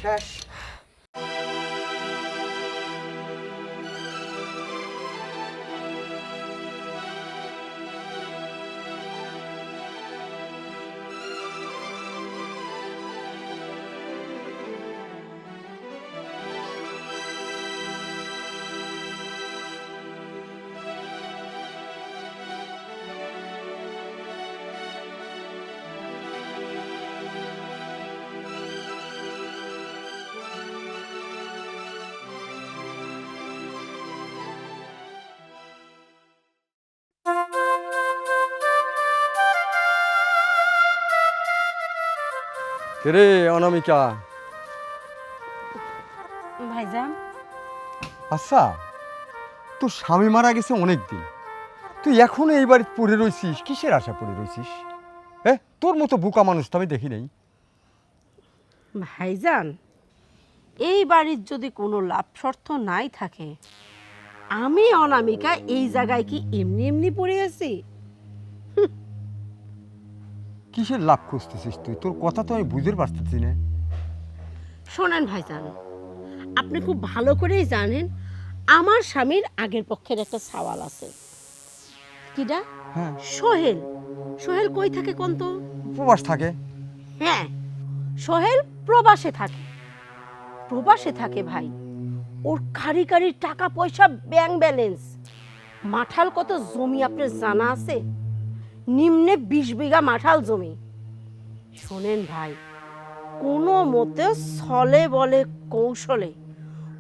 শেষ। রে অনামিকা, ভাইজান। আচ্ছা তোর স্বামী মারা গেছে অনেক দিন, তুই এখনো এই বাড়িতে পড়ে রয়েছিস, কিসের আশা পড়ে রয়েছিস? হ্যাঁ, তোর মতো বোকা মানুষ তো আমি দেখি নাই। ভাইজান, এই বাড়ির যদি কোনো লাভ শর্ত নাই থাকে, আমি অনামিকা এই জায়গায় কি এমনি এমনি পড়ে আছি? কিসের লাভ খুঁজতেছিস তুই? তোর কথা তো আমি বুঝতে পারতেছি না। শোনেন ভাইজান, আপনি খুব ভালো করেই জানেন আমার স্বামীর আগের পক্ষের একটা সওয়াল আছে। কিডা? হ্যাঁ, সোহেল। সোহেল কই থাকে কোন তো? প্রবাস থাকে। হ্যাঁ, সোহেল প্রবাসে থাকে। প্রবাসে থাকে ভাই, ওর খাড়ি খাড়ি টাকা পয়সা, ব্যাংক ব্যালেন্স, মাঠাল কত জমি আপনার জানা আছে? নিম্নে 20 বিঘা মাঠাল জমি। শোনেন ভাই, কোনো মতে ছলে বলে কৌশলে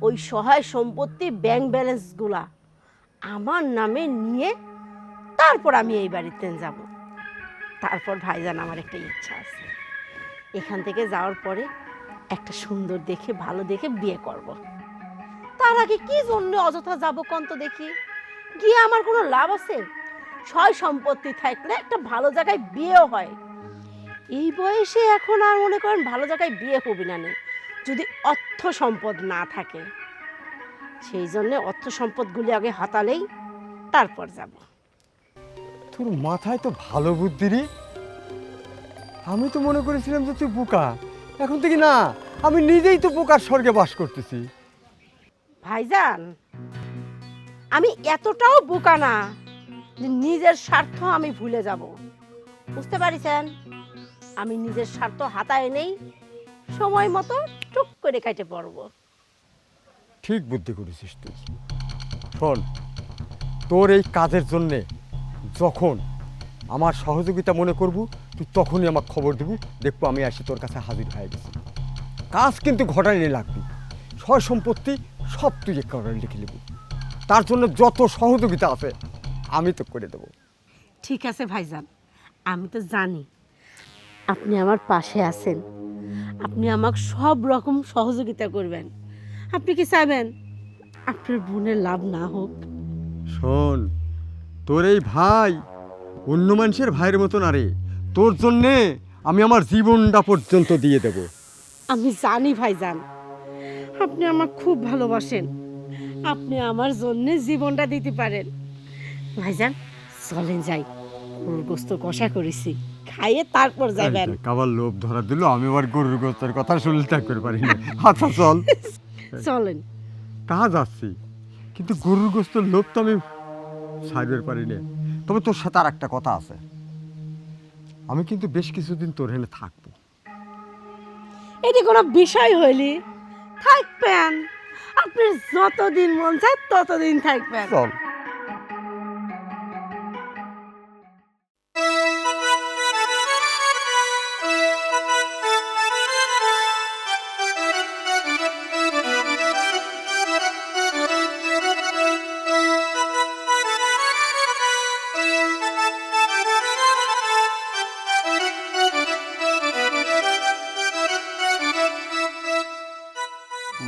ওই সহায় সম্পত্তি, ব্যাংক ব্যালেন্সগুলা আমার নামে নিয়ে তারপর আমি এই বাড়িতে যাব। তারপর ভাইজান আমার একটা ইচ্ছা আছে, এখান থেকে যাওয়ার পরে একটা সুন্দর দেখে, ভালো দেখে বিয়ে করব। তার আগে কি জন্য অযথা যাব কোন তো দেখি? গিয়ে আমার কোনো লাভ আছে? সয় সম্পত্তি থাকলে একটা ভালো জায়গায় বিয়েও হয়। এই বয়সে এখন আর মনে করেন ভালো জায়গায় বিয়ে হবে না, যদি অর্থ সম্পদ না থাকে। সেই জন্য অর্থ সম্পদগুলি আগে হাতালেই তারপর যাব। তোর মাথায় তো ভালো বুদ্ধি রে। আমি তো মনে করেছিলাম যে তুই বোকা, এখন থেকে না, আমি নিজেই তো বোকার স্বর্গে বাস করতেছি। ভাইজান, আমি এতটাও বোকা না যে নিজের স্বার্থ আমি ভুলে যাব। বুঝতে পারিছেন? আমি নিজের স্বার্থ হাতায় নেই, সময় মতো টুক করে কাটে পড়ব। ঠিক বুদ্ধি করেছিস তুই। শোন, তোর এই কাজের জন্যে যখন আমার সহযোগিতা মনে করবো, তুই তখনই আমার খবর দিবি, দেখবো আমি আসি তোর কাছে হাজির হয়ে গেছি। কাজ কিন্তু ঘটানি লাগবি, সয় সম্পত্তি সব তুই একেবারে লিখে নেব। তার জন্য যত সহযোগিতা আছে আমি তো করে দেবো। ঠিক আছে ভাইজান, আমি তো জানি আপনি আমার পাশে আছেন, আপনি আমাকে সব রকম সহযোগিতা করবেন। আপনি কি চাইবেন আপনার বোনের লাভ না হোক? শোন, তোর এই ভাই অন্য মানুষের ভাইয়ের মতো না রে, তোর জন্যে আমি আমার জীবনটা পর্যন্ত দিয়ে দেব। আমি জানি ভাইজান, আপনি আমাকে খুব ভালোবাসেন, আপনি আমার জন্য জীবনটা দিতে পারেন। ভাইজান চলেন যাই, গরুর গোস্ত কষা করেছি, খাইয়ে তারপর যাবেন। কাবার লোভ ধরা দিল, আমি আবার গরুর গোস্তের কথা শুনলে থাকতে পারি না। আচ্ছা চল। চলেন। কাজ আসছি, কিন্তু গরুর গোস্তের লোভ তো আমি ছাড়বে পারি না। তবে তোর সাথে আর একটা কথা আছে, আমি কিন্তু বেশ কিছুদিন তোর এখানে থাকবো। এটি কোনো বিষয় হইলি? থাকবেন, আপনি যতদিন মন চায় ততদিন থাকবেন। চল।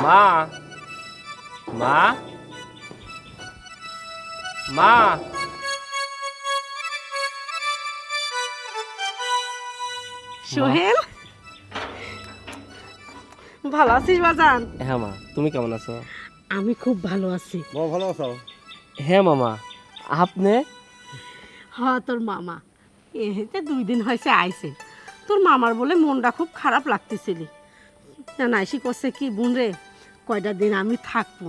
মা, মা, মা, সোহেল, ভালো আছিস বাজান? হ্যাঁ মা, তুমি কেমন আছো? আমি খুব ভালো আছি। ভালো আছো? হ্যাঁ মামা, আপনি? হ্যাঁ, তোর মামা এতে 2 দিন হয়েছে আইছে। তোর মামার বলে মনটা খুব খারাপ লাগতেছিল, না না এসে করছে কি বোন রে, কয়টা দিন আমি থাকবো।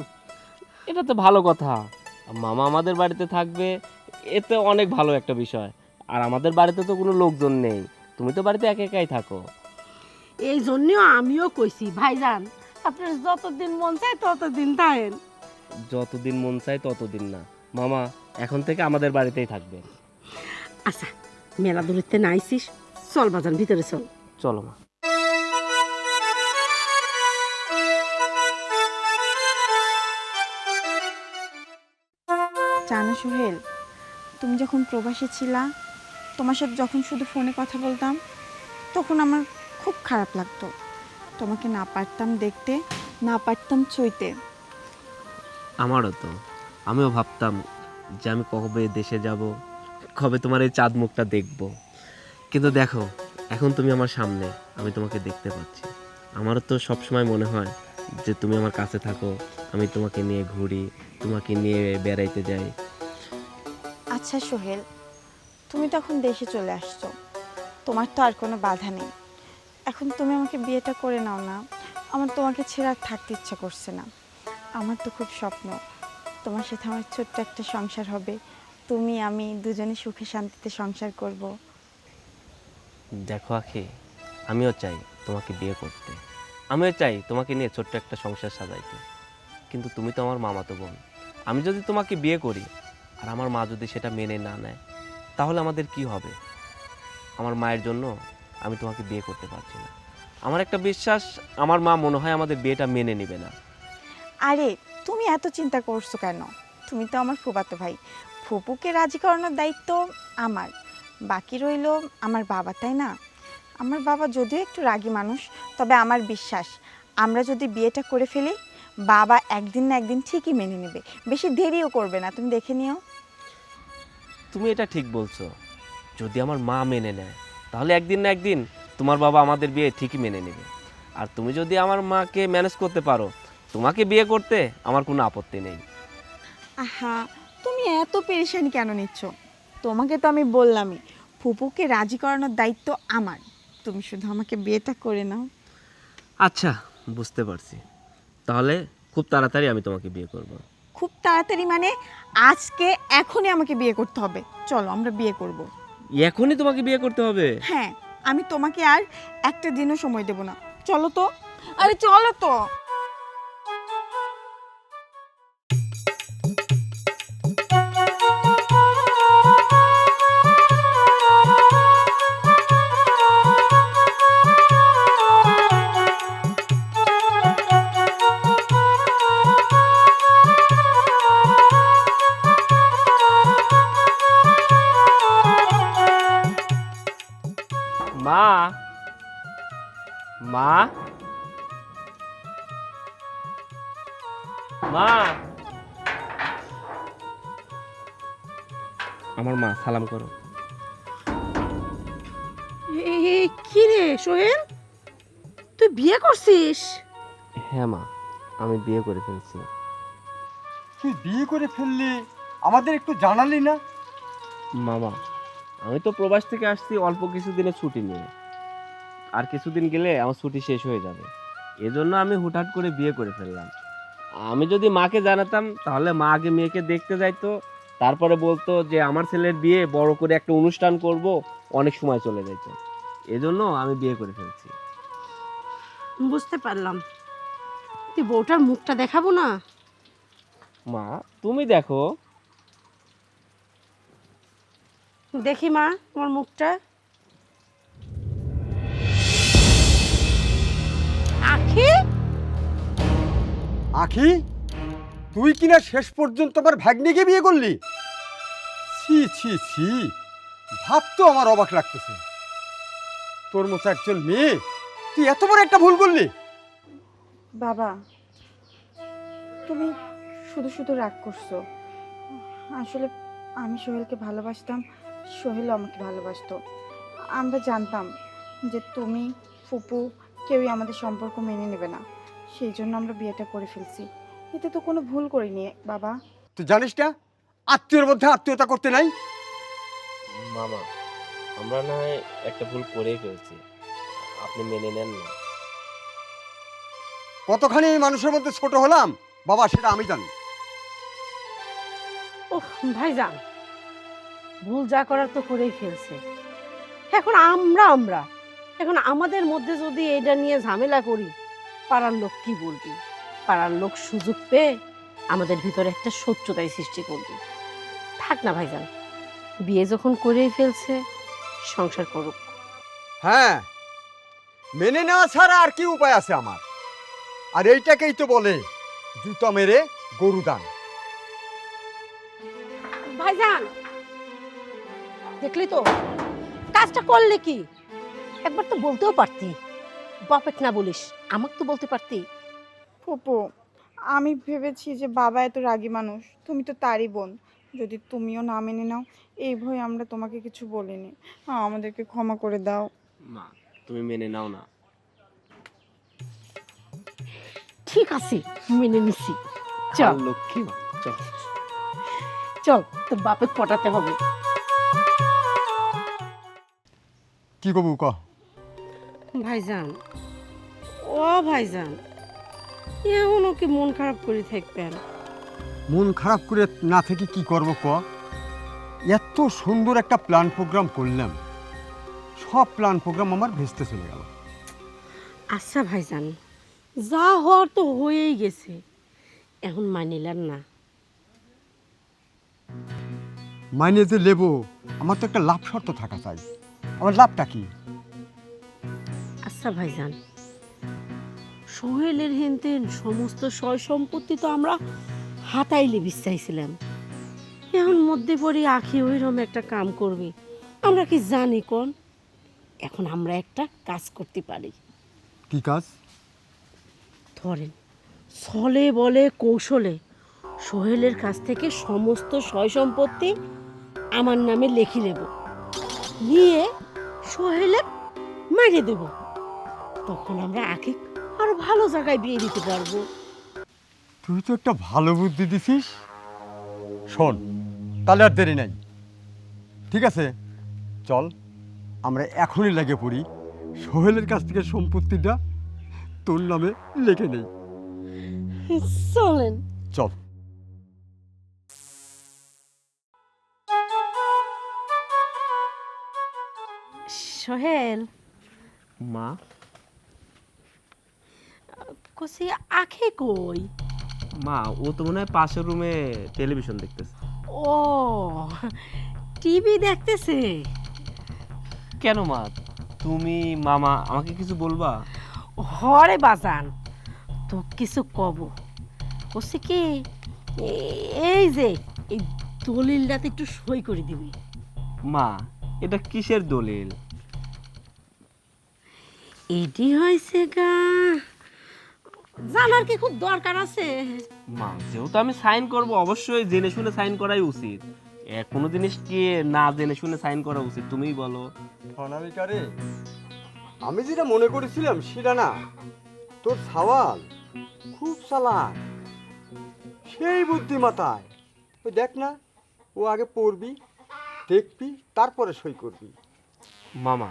এটা তো ভালো কথা, মামা আমাদের বাড়িতে থাকবে, এতে অনেক ভালো একটা বিষয়। আর আমাদের বাড়িতে তো কোনো লোকজন নেই, তুমি তো বাড়িতে একা একাই থাকো। এই জন্যও আমিও কইছি ভাইজান, আপনার যতদিন মন চায় ততদিন থাকেন। যতদিন মন চায় ততদিন না, মামা এখন থেকে আমাদের বাড়িতেই থাকবে। আচ্ছা মেলা দূরত্বে না আইসিস, চল বাজান ভিতরে চল। চলো মা। জানো সোহেল, তুমি যখন প্রবাসে ছিলা, তোমার সাথে যখন শুধু ফোনে কথা বলতাম, তখন আমার খুব খারাপ লাগতো। তোমাকে না পারতাম দেখতে, না পারতাম ছুঁইতে। আমারও তো, আমিও ভাবতাম যে আমি কবে দেশে যাব, কবে তোমার এই চাঁদ মুখটা দেখব। কিন্তু দেখো, এখন তুমি আমার সামনে, আমি তোমাকে দেখতে পাচ্ছি। আমারও তো সবসময় মনে হয় যে তুমি আমার কাছে থাকো, আমি তোমাকে নিয়ে ঘুরি, তোমাকে নিয়ে বেড়াইতে যাই। আচ্ছা সোহেল, তুমি তখন দেশে চলে আসছো, তোমার তো আর কোনো বাধা নেই। এখন তুমি আমাকে বিয়েটা করে নাও না, আমার তোমাকে ছেড়ে আর থাকতে ইচ্ছা করছে না। আমার তো খুব স্বপ্ন, তোমার সাথে আমার ছোট্ট একটা সংসার হবে, তুমি আমি দুজনে সুখে শান্তিতে সংসার করব। দেখো আখি, আমিও চাই তোমাকে বিয়ে করতে, আমিও চাই তোমাকে নিয়ে ছোট্ট একটা সংসার সাজাইতে। কিন্তু তুমি তো আমার মামাতো বোন, আমি যদি তোমাকে বিয়ে করি আর আমার মা যদি সেটা মেনে না নেয়, তাহলে আমাদের কি হবে? আমার মায়ের জন্য আমি তোমাকে বিয়ে করতে পারছি না। আমার একটা বিশ্বাস, আমার মা মনে হয় আমাদের বিয়েটা মেনে নেবে না। আরে তুমি এত চিন্তা করছো কেন? তুমি তো আমার ফুফাতো ভাই, ফুপুকে রাজি করানোর দায়িত্ব আমার। বাকি রইলো আমার বাবা, তাই না? আমার বাবা যদিও একটু রাগী মানুষ, তবে আমার বিশ্বাস আমরা যদি বিয়েটা করে ফেলি, বাবা একদিন না একদিন ঠিকই মেনে নেবে, বেশি দেরিও করবে না, তুমি দেখে নিও। তুমি এটা ঠিক বলছো, যদি আমার মা মেনে নেয় তাহলে একদিন না একদিন তোমার বাবা আমাদের বিয়ে ঠিকই মেনে নেবে। আর তুমি যদি আমার মাকে ম্যানেজ করতে পারো, তোমাকে বিয়ে করতে আমার কোনো আপত্তি নেই। আহা, তুমি এত পেরেশানি কেন নিচ্ছ? তোমাকে তো আমি বললামই, ফুপুকে রাজি করানোর দায়িত্ব আমার, তুমি শুধু আমাকে বিয়েটা করে নাও। আচ্ছা, বুঝতে পারছি, তাহলে খুব তাড়াতাড়ি আমি তোমাকে বিয়ে করব। খুব তাড়াতাড়ি মানে আজকে এখনই আমাকে বিয়ে করতে হবে, চলো আমরা বিয়ে করব। এখনই তোমাকে বিয়ে করতে হবে? হ্যাঁ, আমি তোমাকে আর একটা দিনও সময় দেব না, চলো তো। আরে চলো তো। মা, মা, মা, আমার মা, সালাম করো। কি রে সোহেল, তুই বিয়ে করছিস? হ্যাঁ মা, আমি বিয়ে করে ফেলছি। তুই বিয়ে করে ফেললি, আমাদের একটু জানালি না? মামা, আমি তো প্রবাস থেকে আসছি অল্প কিছুদিনের ছুটি নিয়ে, আর কিছুদিন গেলে আমার ছুটি শেষ হয়ে যাবে। এজন্য আমি হুটহাট করে বিয়ে করে ফেললাম। আমি যদি মাকে জানাতাম তাহলে মা আগে মেয়েকে দেখতে যাইতো, তারপরে বলতো যে আমার ছেলের বিয়ে বড় করে একটা অনুষ্ঠান করব, অনেক সময় চলে যেত। এজন্য আমি বিয়ে করে ফেলছি। বুঝতে পারলাম, তুই বউটার মুখটা দেখাবো না? মা তুমি দেখো। দেখি মা তোমার মুখটা। আখি, আখি, তুই কিনা শেষ পর্যন্ত আমার ভাগ্নিকে বিয়ে করলি? ছি ছি ছি, ভাবতো আমার অবাক লাগতেছে। তোর মতো একজন মেয়ে, তুই এত বড় একটা ভুল করলি? বাবা, তুমি শুধু শুধু রাগ করছো। আসলে আমি সোহেলকে ভালোবাসতাম, সোহেলও আমাকে ভালোবাসতো। আমরা জানতাম যে তুমি, ফুপু কেউই আমাদের সম্পর্ক মেনে নেবে না, সেই জন্য আমরা বিয়েটা করে ফেলছি। এতে তো কোনো ভুল করিনি বাবা। তুই জানিস না আত্মীয়র মধ্যে আত্মীয়তা করতে নাই? মামা, আমরা না হয় একটা ভুল করেই ফেলছি, আপনি মেনে নেন না। কতখানি এই মানুষের মধ্যে ছোট হলাম বাবা সেটা আমি জানি। ওহ ভাইজান, ভুল যা করার তো করেই ফেলছে। এখন আমরা এখন আমাদের মধ্যে যদি এটা নিয়ে ঝামেলা করি, পাড়ার লোক কি বলবে? পাড়ার লোক সুযোগ পেয়ে আমাদের ভিতরে একটা শত্রুতাই সৃষ্টি করবে। থাক না ভাইজান, বিয়ে যখন করেই ফেলছে, সংসার করুক। হ্যাঁ, মেনে নেওয়া ছাড়া আর কি উপায় আছে আমার? আর এইটাকেই তো বলে জুতা মেরে গরু দান। ভাইজান, দেখলি তো কাজটা করলে কি? একবার তো বলতেও পারতি, বাপেক না বলিস, আমাকে তো বলতে পারতি। ফুপু, আমি ভেবেছি যে বাবা এত রাগী মানুষ, তুমি তো তারই বোন, যদি তুমিও না মেনে নাও এই ভয়ে আমরা তোমাকে কিছু বলিনি। আমাদেরকে ক্ষমা করে দাও। মা, তুমি মেনে নাও না। ঠিক আছে, মেনে নিছি। চল লক্ষ্মী মা, চল। চল, তোর বাপেক পটাতে হবে। কি কবু ক? ভাইজান, ও ভাইজান, এমনও কি মন খারাপ করে থাকবেন? মন খারাপ করে না থেকে কি করব ক? এত সুন্দর একটা প্ল্যান প্রোগ্রাম করলাম, সব প্ল্যান প্রোগ্রাম আমার ভেস্তে চলে গেল। আচ্ছা ভাইজান, যা হওয়ার তো হয়েই গেছে, এখন মানিলেন না? মাইনে যে লেবো, আমার তো একটা লাভ শর্ত থাকা চাই। আমার লাভটা কি? আচ্ছা ভাইজান, সোহেলের হেনতেন সমস্ত সয় সম্পত্তি তো আমরা হাতাইলে বিশ্বাইছিলাম, এখন মধ্যে পড়ে আখি ওইরকম একটা কাম করবে, আমরা কি জানি কোন? এখন আমরা একটা কাজ করতে পারি। কি কাজ? ধরেন, ছলে বলে কৌশলে সোহেলের কাছ থেকে সমস্ত সয় সম্পত্তি আমার নামে লিখে নেব, নিয়ে সোহেলে মারিয়ে দেব। তখন আমরা আগে আরো ভালো জায়গায় বিয়ে দিতে পারবো। তুই তো একটা ভালো বুদ্ধি দিছিস। শোন, তাহলে আর দেরি নাই। ঠিক আছে, চল আমরা এখনই লেগে পড়ি, সোহেলের কাছ থেকে সম্পত্তিটা তোর নামে লিখে নেই। চলেন। চল। সোহেল, মা, কসি আখে কই? মা ও তো মনে হয় পাশের রুমে টেলিভিশন দেখতেছে। ও, টিভি দেখতেছে? কেন মা, তুমি মামা আমাকে কিছু বলবা? হরে বাজান, তো কিছু কব। কসি কি, এই যে এই দলিলটাতে একটু সই করে দিবি। মা, এটা কিসের দলিল? এটি হয়েছে গা, জানার কি খুব দরকার আছে? মা, যেহেতু আমি সাইন করব, অবশ্যই জেনে শুনে সাইন করাই উচিত। কোনো জিনিস কি না জেনে শুনে সাইন করা উচিত? তুমিই বলো। অনামিকারে, আমি যেটা মনে করেছিলাম সেটা না। তোর সওয়াল খুব চালাক, সেই বুদ্ধিমতায়। ওই দেখ না, ও আগে পড়বি, দেখবি, তারপরে সই করবি। মামা,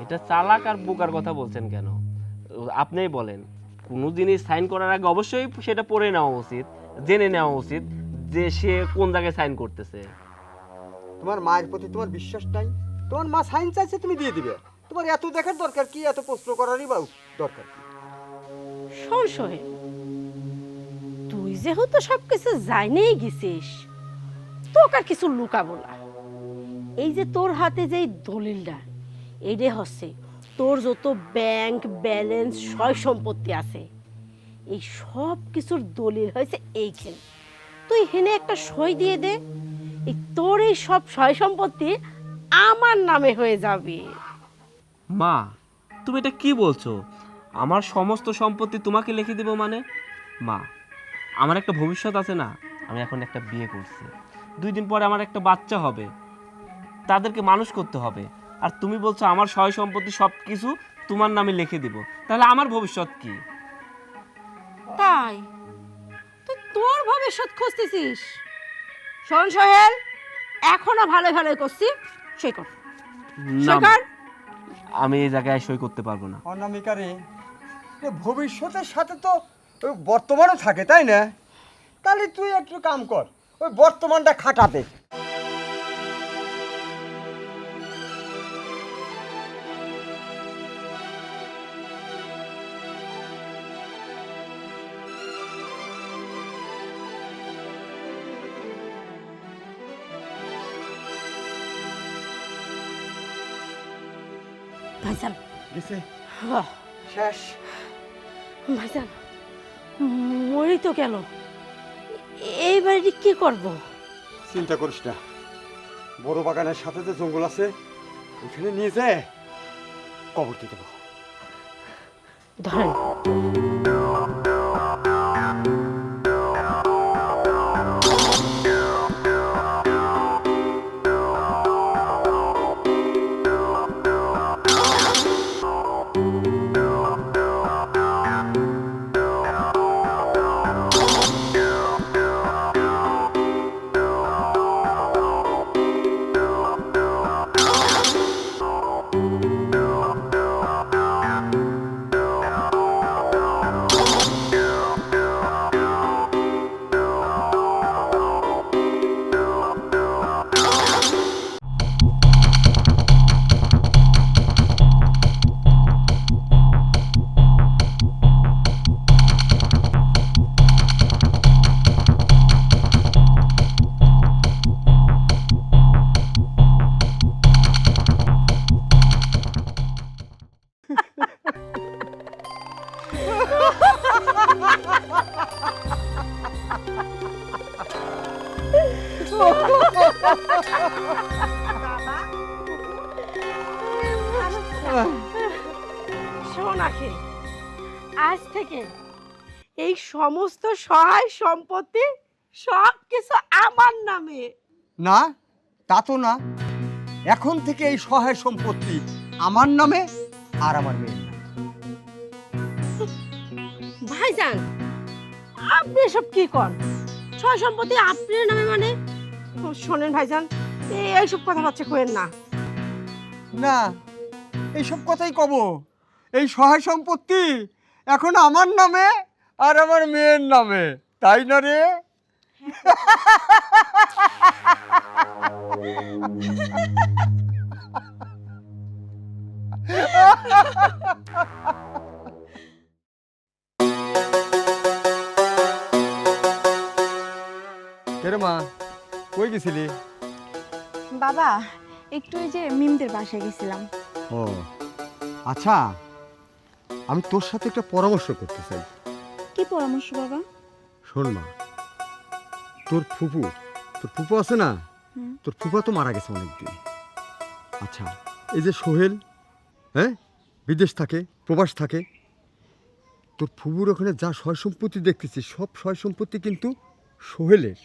এটা চালাক আর বোকার কথা বলছেন কেন? আপনিই বলেন। কোনো জিনিস সাইন করার আগে অবশ্যই সেটা পড়ে নেওয়া উচিত, জেনে নেওয়া উচিত যে সে কোন জায়গায় সাইন করতেছে। তোমার মায়ের প্রতি তোমার বিশ্বাস নাই? তোমার মা সাইন চাইছে, তুমি দিয়ে দিবে। তোমার এত দেখার দরকার কি? এত প্রশ্ন করারই বা দরকার কি? শোন সোহেল, তুই যেহেতু সবকিছু জানিয়ে গেছিস, তোকে আর কিছু লুকাবো না। এই যে তোর হাতে যে দলিলটা, এইটা হচ্ছে তোর যত ব্যাংক ব্যালেন্স সয় সম্পত্তি আছে, এই সব কিছুর দলিল হয়েছে এইখানে। তুই হেনে একটা সই দিয়ে দে, এই তোর এই সব সয় সম্পত্তি আমার নামে হয়ে যাবে। মা, তুমি এটা কি বলছো? আমার সমস্ত সম্পত্তি তোমাকে লিখে দেবো মানে? মা, আমার একটা ভবিষ্যৎ আছে না? আমি এখন একটা বিয়ে করছি, 2 দিন পরে আমার একটা বাচ্চা হবে, তাদেরকে মানুষ করতে হবে। আর তুমি বলছো আমার সয় সম্পত্তি সব কিছু তোমার নামে লিখে দিব, তাহলে আমার ভবিষ্যৎ কি? তাই তুই তোর ভবিষ্যৎ খুঁজতেছিস? শোন সোহেল, এখনো ভালো ভালো করছি, সই কর, না, সই কর। আমি এই জায়গায় সই করতে পারবো না। অনামিকারে, ভবিষ্যতের সাথে তো ওই বর্তমানও থাকে, তাই না? তাহলে তুই একটু কাম কর, ওই বর্তমানটা খাটাতে। ভাইজান গেছে হ্যাঁ, শেষ। ভাইজান মরি তো গেল, এই বাড়িটি কি করব? চিন্তা করিস না, বড় বাগানের সাথে যে জঙ্গল আছে ওইখানে নিয়ে যায় কবর দিয়ে দেবো। ধরেন। শোন আখি, আজ থেকে এই সমস্ত সহায় সম্পত্তি সব কিছু আমার নামে। না, তা তো না, এখন থেকে এই সহায় সম্পত্তি আমার নামে আর আমার মেয়ের নামে। ভাইজান আপনি এসব কি করেন? সহায় সম্পত্তি আপনার নামে মানে? শোনেন ভাইজান, এইসব কথাবার্তা কইেন না। না, এইসব কথাই কব। এই সহায় সম্পত্তি এখন আমার নামে আর আমার মেয়ের নামে, তাই না রে? কেরে মা, কই গেছিলি? বাবা একটু ওই যে মিমদের বাসায় গেছিলাম। ও আচ্ছা, আমি তোর সাথে একটা পরামর্শ করতে চাই। কি পরামর্শ বাবা? শোন মা, তোর ফুপু আছে না, তোর ফুপা তো মারা গেছে অনেকদিন। আচ্ছা, এই যে সোহেল, হ্যাঁ, বিদেশ থাকে, প্রবাস থাকে, তোর ফুপুর ওখানে যা সয় সম্পত্তি দেখতেছিস সব সয় সম্পত্তি কিন্তু সোহেলের,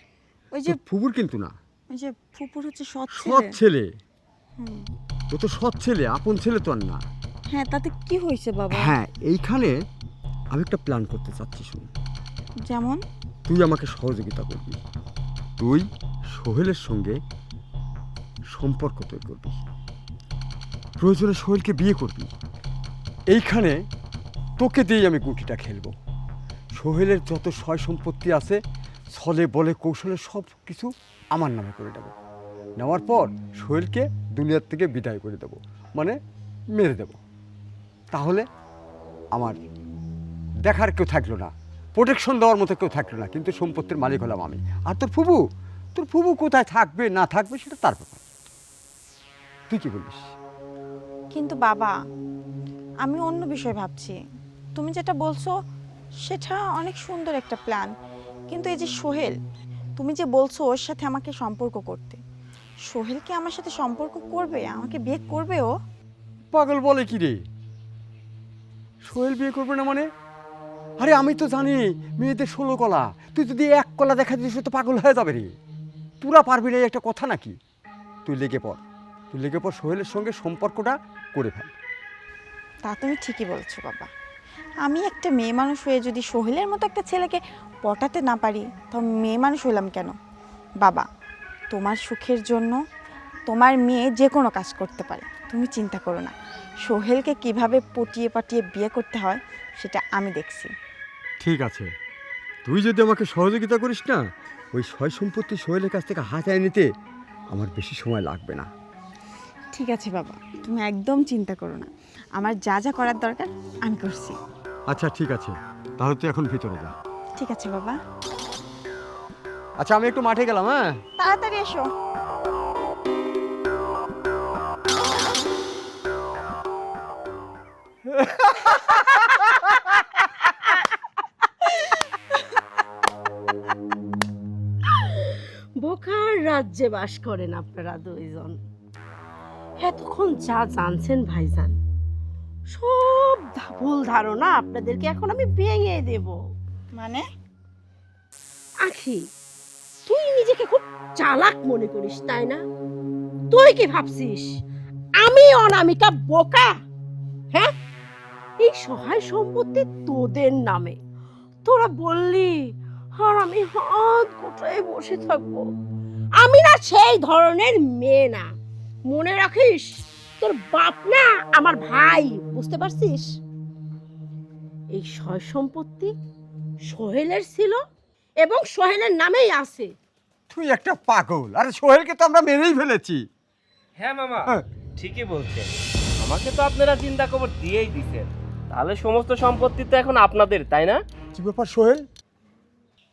ওই যে তোর ফুপুর কিন্তু না। ওই যে ফুপুর হচ্ছে সৎ সৎ ছেলে। ছেলে, ও তো সৎ ছেলে, আপন ছেলে তো আর না। হ্যাঁ, তাতে কি হয়েছে বাবা? হ্যাঁ, এইখানে আমি একটা প্ল্যান করতে চাচ্ছি। শুন, যেমন? তুই আমাকে সহযোগিতা করবি, তুই সোহেলের সঙ্গে সম্পর্ক তৈরি করবি, প্রয়োজনে সোহেলকে বিয়ে করবি। এইখানে তোকে দিয়েই আমি গুটিটা খেলবো। সোহেলের যত সয় সম্পত্তি আছে ছলে বলে কৌশলে সব কিছু আমার নামে করে দেবো। নেওয়ার পর সোহেলকে দুনিয়ার থেকে বিদায় করে দেবো, মানে মেরে দেব। তাহলে আমার দেখার কেউ থাকলো না, প্রোটেকশন দেওয়ার মতো কেউ থাকলো না, কিন্তু সম্পত্তির মালিক হলাম আমি। আর তোর ফুবু কোথায় থাকবে না থাকবে সেটা তার ব্যাপার। তুই কি বলিস? কিন্তু বাবা আমি অন্য বিষয় ভাবছি। তুমি যেটা বলছো সেটা অনেক সুন্দর একটা প্ল্যান, কিন্তু এই যে সোহেল, তুমি যে বলছো ওর সাথে আমাকে সম্পর্ক করতে, সোহেল কি আমার সাথে সম্পর্ক করবে? আমাকে বিয়ে করবে ও? পাগল বলে কি রে? সোহেল বিয়ে করবে না মানে? আরে আমি তো জানি মেয়েদের 16 কলা, তুই যদি 1 কলা দেখা দিস তো পাগল হয়ে যাবে রে। তোরা পারবি না, এই একটা কথা নাকি? তুই লেগে পড়, সোহেলের সঙ্গে সম্পর্কটা করে ফেল। তা তুমি ঠিকই বলছো বাবা। আমি একটা মেয়ে মানুষ হয়ে যদি সোহেলের মতো একটা ছেলেকে পটাতে না পারি, তো মেয়ে মানুষ হলাম কেন? বাবা, তোমার সুখের জন্য তোমার মেয়ে যে কোনো কাজ করতে পারে, তুমি চিন্তা করো না। সোহেলকে কিভাবে পটিয়ে পাটিয়ে বিয়ে করতে হয় সেটা আমি দেখছি। ঠিক আছে, তুই যদি আমাকে সহযোগিতা করিস না, ওই সয় সম্পত্তি সোহেলের কাছ থেকে হাতায় নিতে আমার বেশি সময় লাগবে না। ঠিক আছে বাবা, তুমি একদম চিন্তা করো না, আমার যা যা করার দরকার আমি করছি। আচ্ছা ঠিক আছে, তাহলে তুই এখন ভিতরে যা। ঠিক আছে বাবা, আচ্ছা আমি একটু মাঠে গেলাম, হ্যাঁ? তাড়াতাড়ি এসো। বোকার রাজ্যে বাস করেন আপনারা দুইজন। এতক্ষণ যা জানছেন ভাইজান, সব ভুল ধারণা আপনাদেরকে এখন আমি ভেঙে দেব। মানে? আখি, তুই নিজেকে খুব চালাক মনে করিস তাই না? তুই কি ভাবছিস আমি অনামিকা বোকা? হ্যাঁ, এই সহায় সম্পত্তি তোদের নামে, তোরা বললি আর আমি হাত গোটায় বসে থাকবো। আমি না সেই ধরনের মেয়ে না, মনে রাখিস। তোর বাপ না আমার ভাই, বুঝতে পারছিস? এই সয় সম্পত্তি সোহেলের ছিল এবং সোহেলের নামেই আছে। তুই একটা পাগল, আরে সোহেলকে তো আমরা মেরেই ফেলেছি। হ্যাঁ মামা, হ্যাঁ। ঠিকই বলছেন। আমাকে তো আপনারা চিন্তা খবর দিয়েই দিছেন, তাহলে সমস্ত সম্পত্তি তো এখন আপনাদের, তাই না? কি ব্যাপার সোহেল?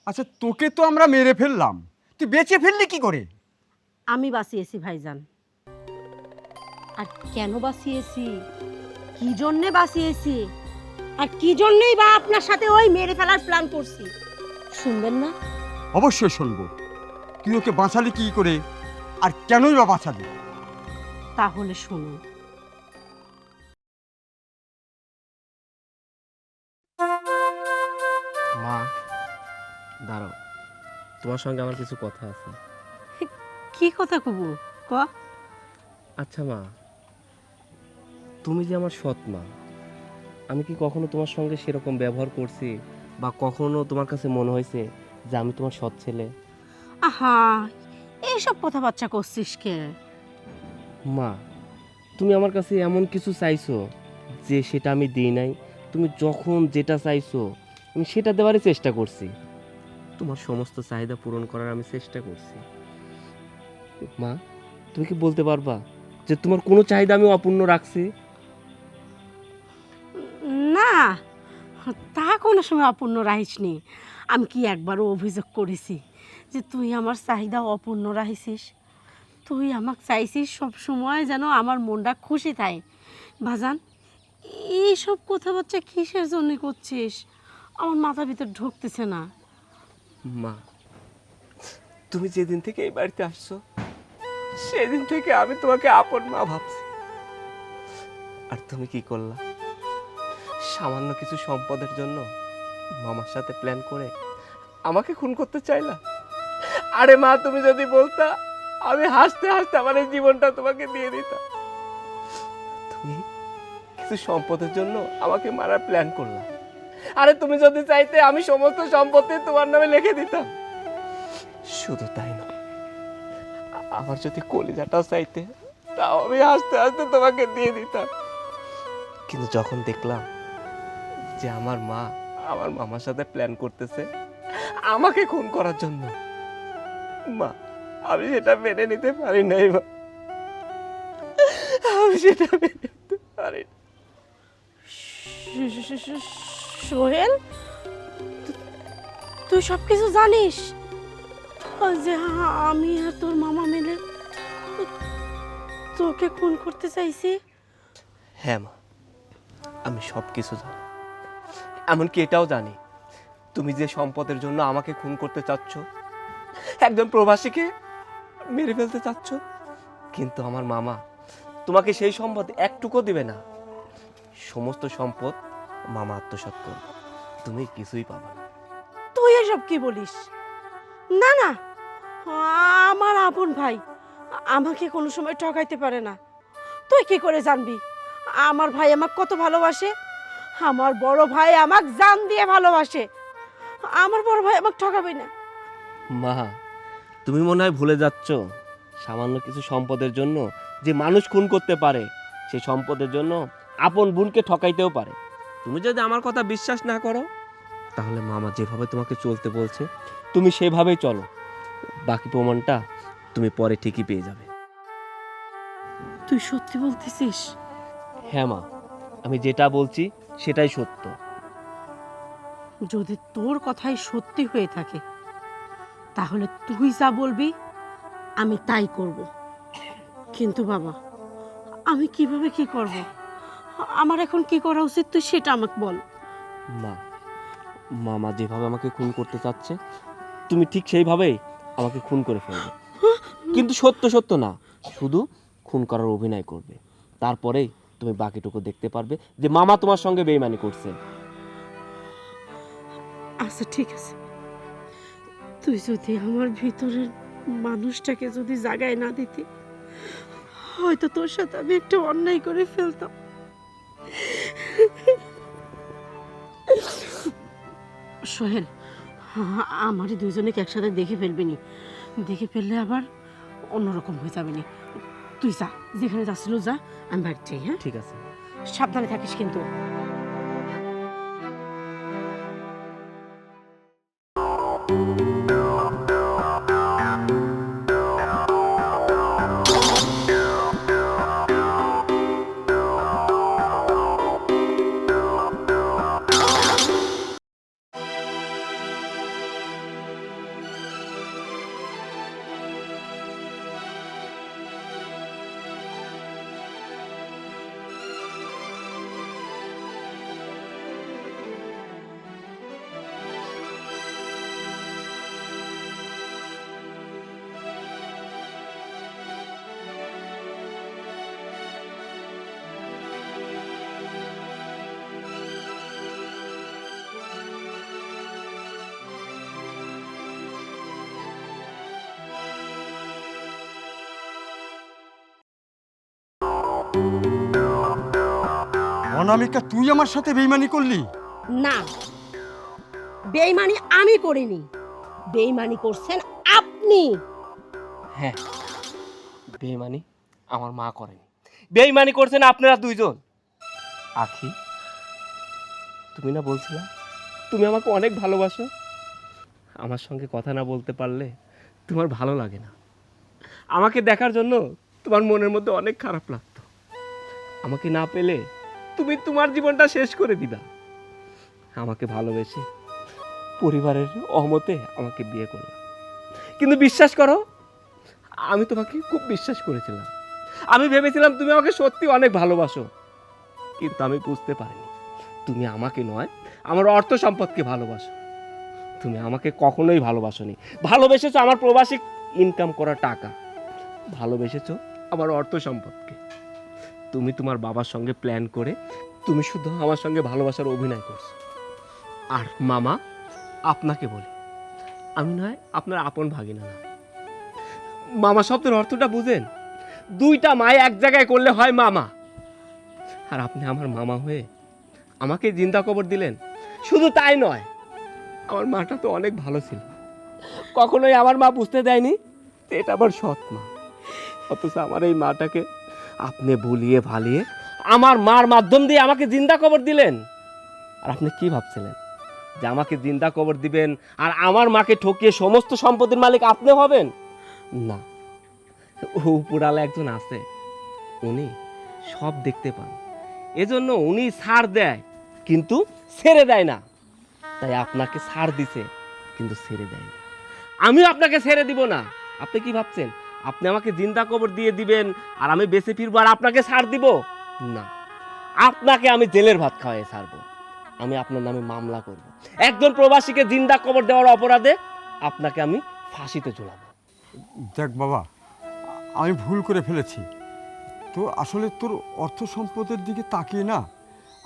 আচ্ছা তোকে তো আমরা মেরে ফেললাম, তুই বেঁচে ফেললি কি করে? আমি বাঁচিয়েছি ভাইজান। আর কেন বাঁচিয়েছি, কি জন্যে বাঁচিয়েছি, আর কি জন্যই বা আপনার সাথে ওই মেরে ফেলার প্ল্যান করছি, শুনবেন না? অবশ্যই শুনবো। তুই ওকে বাঁচালি কি করে, আর কেনই বা বাঁচালি? তাহলে শুনুন। মা দাঁড়াও, তোমার সঙ্গে আমার কিছু কথা আছে। কি কথা কবু ক? আচ্ছা মা, তুমি যে আমার সৎ মা, আমি কি কখনো তোমার সঙ্গে সেরকম ব্যবহার করছি, বা কখনো তোমার কাছে মনে হয়েছে যে আমি তোমার সৎ ছেলে? আহা, এইসব কথাবার্তা করছিস কে? মা, তুমি আমার কাছে এমন কিছু চাইছো যে সেটা আমি দিই নাই। তুমি যখন যেটা চাইছো আমি সেটা দেওয়ারই চেষ্টা করছি। তোমার সমস্ত চাহিদা পূরণ করার আমি চেষ্টা করছি। মা, তুমি কি বলতে পারবা যে তোমার কোনো চাহিদা আমি অপূর্ণ রাখছি? না, তা কোনো সময় অপূর্ণ রাখিসনি। আমি কি একবারও অভিযোগ করেছি যে তুই আমার চাহিদা অপূর্ণ রাখিস? তুই আমাকে চাইছিস সব সময় যেন আমার মনটা খুশি থাকে। বাজান, এইসব কথাবার্তা কিসের জন্য করছিস? আমার মাথার ভিতর ঢুকতেছে না। মা, তুমি যেদিন থেকে এই বাড়িতে আসছো সেদিন থেকে আমি তোমাকে আপন মা ভাবছি। আর তুমি কি করলা? সামান্য কিছু সম্পদের জন্য মামার সাথে প্ল্যান করে আমাকে খুন করতে চাইলা। আরে মা, তুমি যদি বলতা আমি হাসতে হাসতে আমার এই জীবনটা তোমাকে দিয়ে দিতাম। তুমি কিছু সম্পদের জন্য আমাকে মারার প্ল্যান করলা। আরে তুমি যদি চাইতে আমি সমস্ত সম্পত্তি তোমার নামে লিখে দিতাম। শুধু তাই না, আমার যদি কলিজাটাও চাইতে তাও আমি হাসতে হাসতে তোমাকে দিয়ে দিতাম। কিন্তু যখন দেখলাম যে আমার মা আমার মামার সাথে প্ল্যান করতেছে আমাকে খুন করার জন্য, মা, আমি সেটা মেনে নিতে পারি নাই। মা, আমি সেটা মেনে নিতে পারি না। সোহেল, তুই সব কিছু জানিস যে আমি আর তোর মামা মিলে তোকে খুন করতে চাইছি? হ্যাঁ মা, আমি সব কিছু জানি। এমনকি এটাও জানি তুমি যে সম্পদের জন্য আমাকে খুন করতে চাচ্ছ, একজন প্রবাসীকে মেরে ফেলতে চাচ্ছ। কিন্তু আমার মামা তোমাকে সেই সম্পদ একটুকু দিবে না। সমস্ত সম্পদ মামা আত্মসাৎ করবে, তুমি কিছুই পাবে না। তুই এসব কি বলিস? না না, আমার আপন ভাই আমাকে কোনো সময় ঠকাইতে পারে না। তুই কি করে জানবি আমার ভাই আমাকে কত ভালোবাসে? আমার বড় ভাই আমাকে জান দিয়ে ভালোবাসে। আমার বড় ভাই আমাকে ঠকাবে না। মা, তুমি মনে হয় ভুলে যাচ্ছ সামান্য কিছু সম্পদের জন্য যে মানুষ খুন করতে পারে, সেই সম্পদের জন্য আপন বোনকে ঠকাইতেও পারে। তুমি যদি আমার কথা বিশ্বাস না করো তাহলে মামা যেভাবে তোমাকে চলতে বলছে তুমি সেভাবেই চলো, বাকি প্রমাণটা তুমি পরে ঠিকই পেয়ে যাবে। তুই সত্যি বলতেছিস? হ্যাঁ মা, আমি যেটা বলছি সেটাই সত্য। যদি তোর কথাই সত্যি হয়ে থাকে তাহলে তুই যা বলবি আমি তাই করব। কিন্তু বাবা, আমি কিভাবে কি করব? আমার এখন কি করা উচিত তুই সেটা আমাকে বল। মা, মামা যেভাবে আমাকে খুন করতে চাচ্ছে তুমি ঠিক সেইভাবেই আমাকে খুন করে ফেলবে, কিন্তু সত্য সত্য না, শুধু খুন করার অভিনয় করবে। তারপরেই তুমি বাকিটুকু দেখতে পারবে যে মামা তোমার সঙ্গে বেইমানি করছে। আচ্ছা ঠিক আছে, তুই যদি আমার ভিতরের মানুষটাকে যদি জাগায় না দিতি, হয়তো তোর সাথে আমি একটা অন্যায় করে ফেলতাম। সোহেল, আমারই দুজনে একসাথে দেখে ফেলবি নি, দেখে ফেললে আবার অন্যরকম হয়ে যাবে নি। তুই যা, যেখানে যাচ্ছিল যা, আমি বাড়ি যাই। হ্যাঁ, ঠিক আছে। সাবধানে থাকিস কিন্তু। অনামিকা, তুই আমার সাথে বেইমানি করলি? না, বেইমানি আমি করিনি, বেইমানি করছেন আপনি। হ্যাঁ, বেইমানি আমার মা করেনি, বেইমানি করছেন আপনারা দুইজন। আখি, তুমি না বলছিলা তুমি আমাকে অনেক ভালোবাসো? আমার সঙ্গে কথা না বলতে পারলে তোমার ভালো লাগে না। আমাকে দেখার জন্য তোমার মনের মধ্যে অনেক খারাপ লাগতো। আমাকে না পেলে তুমি তোমার জীবনটা শেষ করে দিবা। আমাকে ভালোবেসে পরিবারের অহমতে আমাকে বিয়ে করলাম, কিন্তু বিশ্বাস করো, আমি তোমাকে খুব বিশ্বাস করেছিলাম। আমি ভেবেছিলাম তুমি আমাকে সত্যি অনেক ভালোবাসো, কিন্তু আমি বুঝতে পারিনি তুমি আমাকে নয়, আমার অর্থ সম্পদকে ভালোবাসো। তুমি আমাকে কখনোই ভালোবাসোনি। ভালোবেসেছো আমার প্রবাসী ইনকাম করা টাকা, ভালোবেসেছো আমার অর্থ সম্পদকে। তুমি তোমার বাবার সঙ্গে প্ল্যান করে তুমি শুধু আমার সঙ্গে ভালোবাসার অভিনয় করছো। আর মামা, আপনাকে বলি, আমি নয় আপনার আপন ভাগিনা না। মামা শব্দের অর্থটা বুঝেন? দুইটা মায় এক জায়গায় করলে হয় মামা। আর আপনি আমার মামা হয়ে আমাকে জিন্দা কবর দিলেন। শুধু তাই নয়, আমার মাটা তো অনেক ভালো ছিল, কখনোই আমার মা বুঝতে দেয়নি যে এটা আমার সৎ মা। অথচ আমার এই মাটাকে আপনি ভুলিয়ে ভালিয়ে আমার মার মাধ্যম দিয়ে আমাকে জিন্দা কবর দিলেন। আর আপনি কি ভাবছিলেন যে আমাকে জিন্দা কবর দিবেন আর আমার মাকে ঠকিয়ে সমস্ত সম্পত্তির মালিক আপনি হবেন? না, উপরালা একজন আছে, উনি সব দেখতে পান, এজন্য উনি ছাড় দেয় কিন্তু ছেড়ে দেয় না। তাই আপনাকে ছাড় দিছে কিন্তু ছেড়ে দেয় না। আমিও আপনাকে ছেড়ে দিব না। আপনি কি ভাবছেন আপনি আমাকে জিন্দা কবর দিয়ে দিবেন আর আমি বেঁচে ফিরবো আর আপনাকে ছাড় দিব? না, আপনাকে আমি জেলের ভাত খাওয়াই ছাড়বো। আমি আপনার নামে মামলা করব, একজন প্রবাসীকে জিন্দা কবর দেওয়ার অপরাধে আপনাকে আমি ফাঁসিতে ঝুলাবো। দেখ বাবা, আমি ভুল করে ফেলেছি। তো আসলে তোর অর্থ সম্পদের দিকে তাকিয়ে না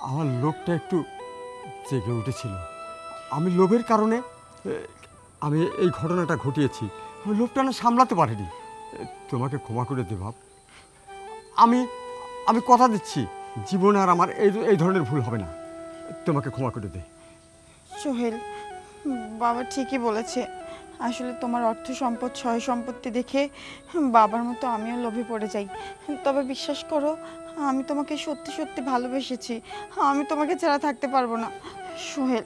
আমার লোভটা একটু জেগে উঠেছিল। আমি লোভের কারণে আমি এই ঘটনাটা ঘটিয়েছি। আমি লোভটা না সামলাতে পারিনি। তোমাকে ক্ষমা করে দে বাপ। আমি আমি কথা দিচ্ছি জীবনে আর আমার এই ধরনের ভুল হবে না। তোমাকে ক্ষমা করে দে। সোহেল, বাবা ঠিকই বলেছে। আসলে তোমার অর্থ সম্পদ সয় সম্পত্তি দেখে বাবার মতো আমিও লোভে পড়ে যাই। তবে বিশ্বাস করো, আমি তোমাকে সত্যি সত্যি ভালোবেসেছি। আমি তোমাকে ছাড়া থাকতে পারবো না। সোহেল,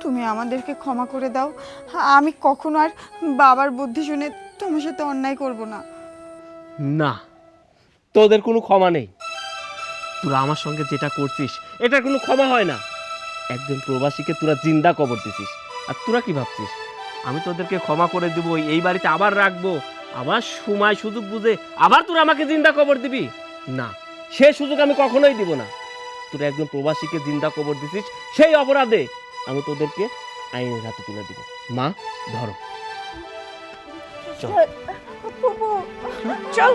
তুমি আমাদেরকে ক্ষমা করে দাও। আমি কখনো আর বাবার বুদ্ধি শুনে তোমার সাথে অন্যায় করব না। না, তোদের কোনো ক্ষমা নেই। তোরা আমার সঙ্গে যেটা করছিস এটার কোনো ক্ষমা হয় না। একজন প্রবাসীকে তোরা জিন্দা কবর দিছিস। আর তোরা কি ভাবছিস আমি তোদেরকে ক্ষমা করে দিব, এই বাড়িতে আবার রাখবো, আবার সময় সুযোগ বুঝে আবার তোরা আমাকে জিন্দা কবর দিবি? না, সে সুযোগ আমি কখনোই দিব না। তোরা একজন প্রবাসীকে জিন্দা কবর দিছিস, সেই অপরাধে আমি তোদেরকে আইনের হাতে তুলে দিব। মা, ধরো। চল। চল